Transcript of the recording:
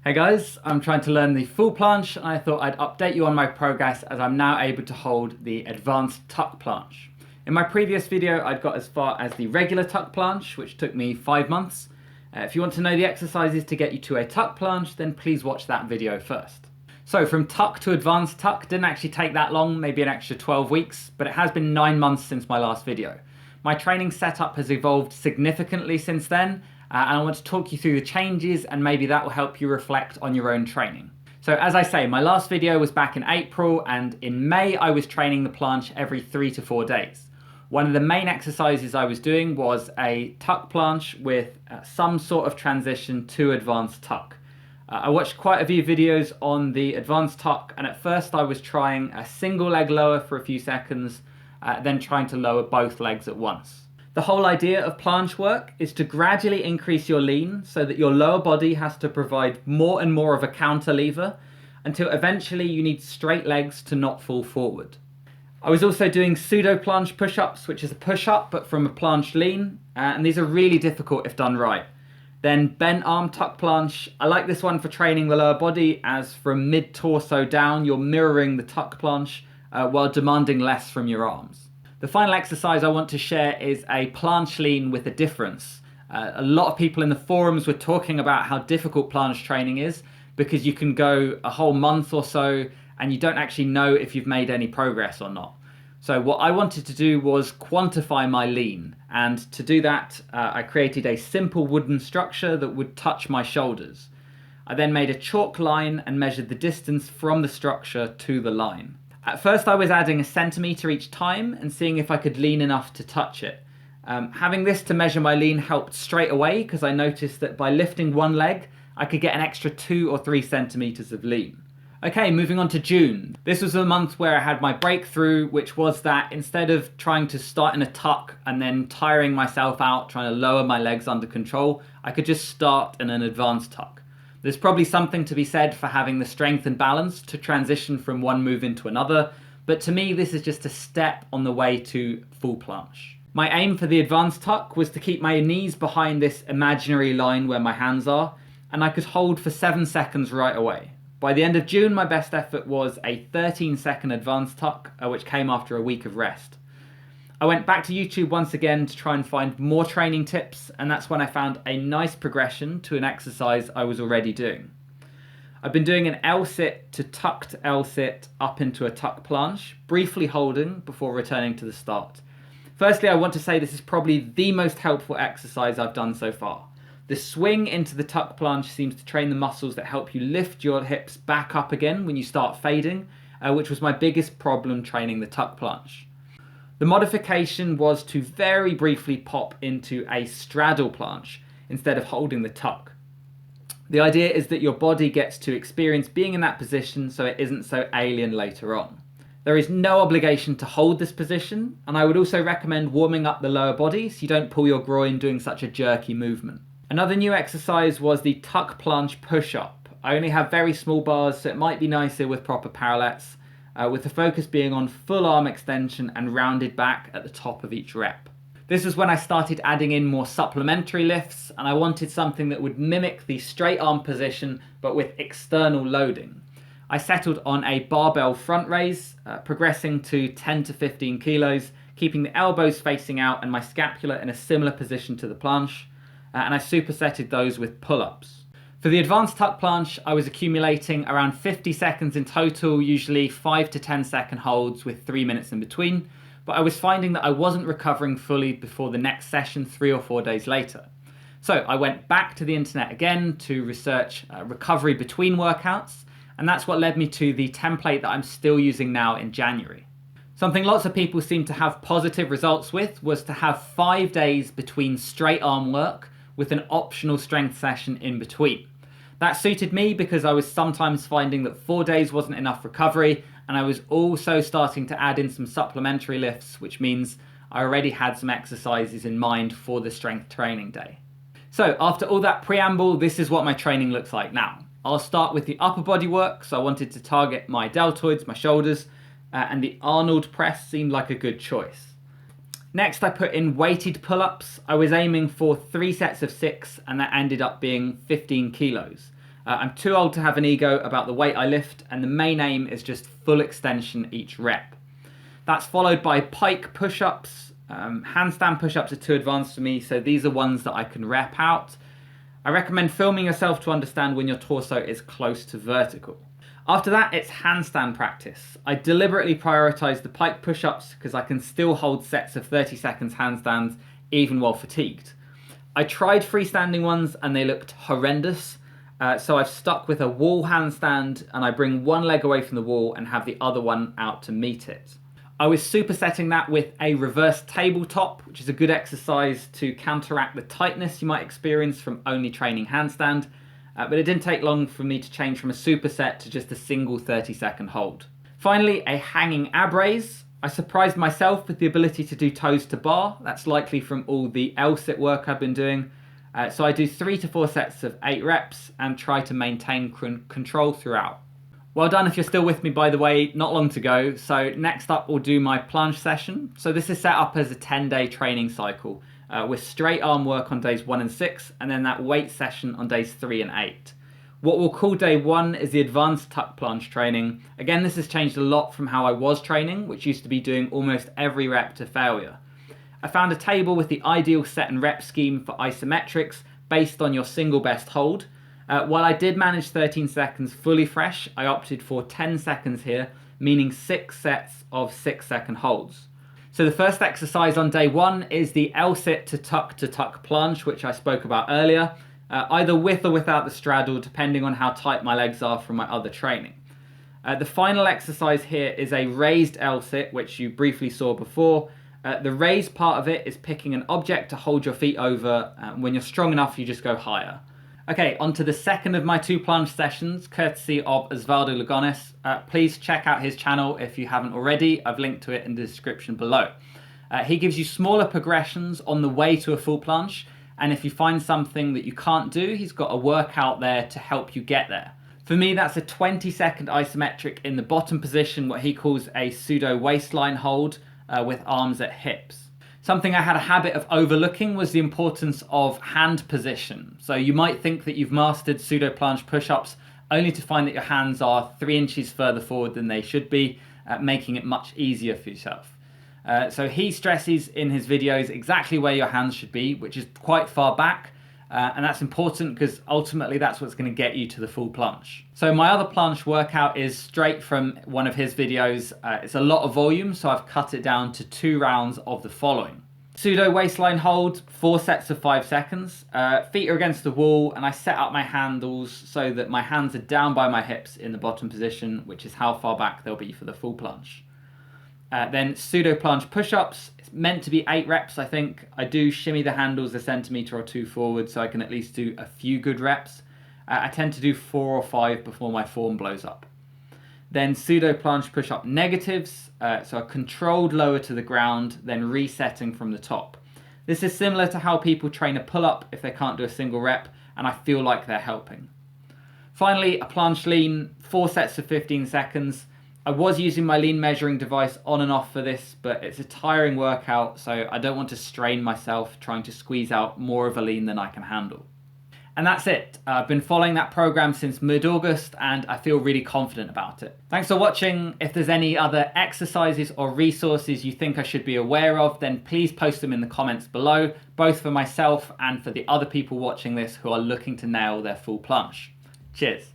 Hey guys, I'm trying to learn the full planche and I thought I'd update you on my progress as I'm now able to hold the advanced tuck planche. In my previous video I'd got as far as the regular tuck planche, which took me 5 months. If you want to know the exercises to get you to a tuck planche, then please watch that video first. So from tuck to advanced tuck didn't actually take that long, maybe an extra 12 weeks, but it has been 9 months since my last video. My training setup has evolved significantly since then, and I want to talk you through the changes and maybe that will help you reflect on your own training. So as I say, my last video was back in April, and in May I was training the planche every 3 to 4 days. One of the main exercises I was doing was a tuck planche with some sort of transition to advanced tuck. I watched quite a few videos on the advanced tuck, and at first I was trying a single leg lower for a few seconds, then trying to lower both legs at once. The whole idea of planche work is to gradually increase your lean so that your lower body has to provide more and more of a counter lever until eventually you need straight legs to not fall forward. I was also doing pseudo planche push-ups, which is a push-up but from a planche lean, and these are really difficult if done right. Then bent arm tuck planche. I like this one for training the lower body, as from mid-torso down you're mirroring the tuck planche while demanding less from your arms. The final exercise I want to share is a planche lean with a difference. A lot of people in the forums were talking about how difficult planche training is because you can go a whole month or so and you don't actually know if you've made any progress or not. So what I wanted to do was quantify my lean, and to do that I created a simple wooden structure that would touch my shoulders. I then made a chalk line and measured the distance from the structure to the line. At first I was adding 1 centimetre each time and seeing if I could lean enough to touch it. Having this to measure my lean helped straight away because I noticed that by lifting one leg I could get an extra 2 or 3 centimetres of lean. Okay, moving on to June. This was the month where I had my breakthrough, which was that instead of trying to start in a tuck and then tiring myself out trying to lower my legs under control, I could just start in an advanced tuck. There's probably something to be said for having the strength and balance to transition from one move into another, but to me this is just a step on the way to full planche. My aim for the advanced tuck was to keep my knees behind this imaginary line where my hands are, and I could hold for 7 seconds right away. By the end of June, my best effort was a 13-second advanced tuck, which came after a week of rest. I went back to YouTube once again to try and find more training tips, and that's when I found a nice progression to an exercise I was already doing. I've been doing an L-sit to tucked L-sit up into a tuck planche, briefly holding before returning to the start. Firstly, I want to say this is probably the most helpful exercise I've done so far. The swing into the tuck planche seems to train the muscles that help you lift your hips back up again when you start fading, which was my biggest problem training the tuck planche. The modification was to very briefly pop into a straddle planche instead of holding the tuck. The idea is that your body gets to experience being in that position so it isn't so alien later on. There is no obligation to hold this position, and I would also recommend warming up the lower body so you don't pull your groin doing such a jerky movement. Another new exercise was the tuck planche push-up. I only have very small bars, so it might be nicer with proper parallettes, with the focus being on full arm extension and rounded back at the top of each rep. This was when I started adding in more supplementary lifts, and I wanted something that would mimic the straight arm position but with external loading. I settled on a barbell front raise, progressing to 10 to 15 kilos, keeping the elbows facing out and my scapula in a similar position to the planche, and I supersetted those with pull-ups. For the advanced tuck planche, I was accumulating around 50 seconds in total, usually 5 to 10 second holds with 3 minutes in between, but I was finding that I wasn't recovering fully before the next session 3 or 4 days later. So I went back to the internet again to research recovery between workouts, and that's what led me to the template that I'm still using now in January. Something lots of people seem to have positive results with was to have 5 days between straight arm work with an optional strength session in between. That suited me because I was sometimes finding that 4 days wasn't enough recovery, and I was also starting to add in some supplementary lifts, which means I already had some exercises in mind for the strength training day. So after all that preamble, this is what my training looks like now. I'll start with the upper body work, so I wanted to target my deltoids, my shoulders, and the Arnold press seemed like a good choice. Next, I put in weighted pull-ups. I was aiming for 3 sets of 6, and that ended up being 15 kilos. I'm too old to have an ego about the weight I lift, and the main aim is just full extension each rep. That's followed by pike push-ups. Handstand push-ups are too advanced for me, so these are ones that I can rep out. I recommend filming yourself to understand when your torso is close to vertical. After that, it's handstand practice. I deliberately prioritize the pike push-ups because I can still hold sets of 30 seconds handstands even while fatigued. I tried freestanding ones and they looked horrendous, so I've stuck with a wall handstand, and I bring one leg away from the wall and have the other one out to meet it. I was supersetting that with a reverse tabletop, which is a good exercise to counteract the tightness you might experience from only training handstand, but it didn't take long for me to change from a superset to just a single 30-second hold. Finally, a hanging ab raise. I surprised myself with the ability to do toes to bar. That's likely from all the L-sit work I've been doing. So I do 3 to 4 sets of 8 reps and try to maintain control throughout. Well done if you're still with me, by the way, not long to go. So next up we'll do my planche session. So this is set up as a 10-day training cycle with straight arm work on days 1 and 6, and then that weight session on days 3 and 8. What we'll call day 1 is the advanced tuck planche training. Again, this has changed a lot from how I was training, which used to be doing almost every rep to failure. I found a table with the ideal set and rep scheme for isometrics based on your single best hold. While I did manage 13 seconds fully fresh, I opted for 10 seconds here, meaning 6 sets of 6-second holds. So the first exercise on day 1 is the L-sit to tuck planche, which I spoke about earlier, either with or without the straddle, depending on how tight my legs are from my other training. The final exercise here is a raised L-sit, which you briefly saw before. The raised part of it is picking an object to hold your feet over. When you're strong enough, you just go higher. Okay, on to the second of my 2 planche sessions, courtesy of Osvaldo Lugones. Please check out his channel if you haven't already. I've linked to it in the description below. He gives you smaller progressions on the way to a full planche, and if you find something that you can't do, he's got a workout there to help you get there. For me, that's a 20-second isometric in the bottom position, what he calls a pseudo waistline hold with arms at hips. Something I had a habit of overlooking was the importance of hand position. So you might think that you've mastered pseudo planche push-ups only to find that your hands are 3 inches further forward than they should be, making it much easier for yourself. So he stresses in his videos exactly where your hands should be, which is quite far back, and that's important because ultimately that's what's going to get you to the full planche. So my other planche workout is straight from one of his videos. It's a lot of volume, so I've cut it down to 2 rounds of the following. Pseudo waistline hold, 4 sets of 5 seconds. Feet are against the wall, and I set up my handles so that my hands are down by my hips in the bottom position, which is how far back they'll be for the full planche. Then pseudo planche push-ups. It's meant to be 8 reps, I think. I do shimmy the handles a centimetre or 2 forward so I can at least do a few good reps. I tend to do 4 or 5 before my form blows up. Then pseudo planche push-up negatives, so a controlled lower to the ground, then resetting from the top. This is similar to how people train a pull-up if they can't do a single rep, and I feel like they're helping. Finally, a planche lean, 4 sets of 15 seconds. I was using my lean measuring device on and off for this, but it's a tiring workout, so I don't want to strain myself trying to squeeze out more of a lean than I can handle. And that's it. I've been following that program since mid-August, and I feel really confident about it. Thanks for watching. If there's any other exercises or resources you think I should be aware of, then please post them in the comments below, both for myself and for the other people watching this who are looking to nail their full planche. Cheers.